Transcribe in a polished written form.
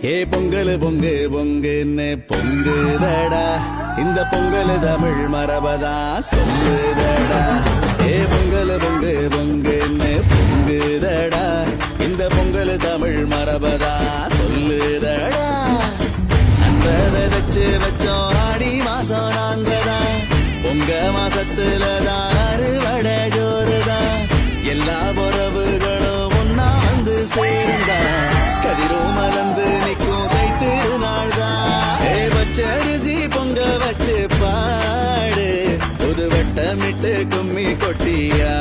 ஏ பொங்கல் பொங்கு பொங்குன்னு பொங்குதடா, இந்த பொங்கல் தமிழ் மரபதா சொல்லுதடா. ஏ பொங்கல் பொங்கு பொங்குன்னு பொங்குதடா, இந்த பொங்கல் தமிழ் மரபதா சொல்லுதடா. அன்ப விதைச்சு வச்சோம் ஆடி மாசம் நாங்கதான், பொங்க மாசத்துலதான் அறுவடை ஜோறுதான். எல்லா உறவுகளும் ஒன்னா வந்து சேர்ந்தா கதிரும் மலர்ந்து நிற்கும் தைத்திருநாள் தான். பச்சரிசி பொங்க வச்சு பாடு, புது வட்டமிட்டு கும்மி கொட்டியா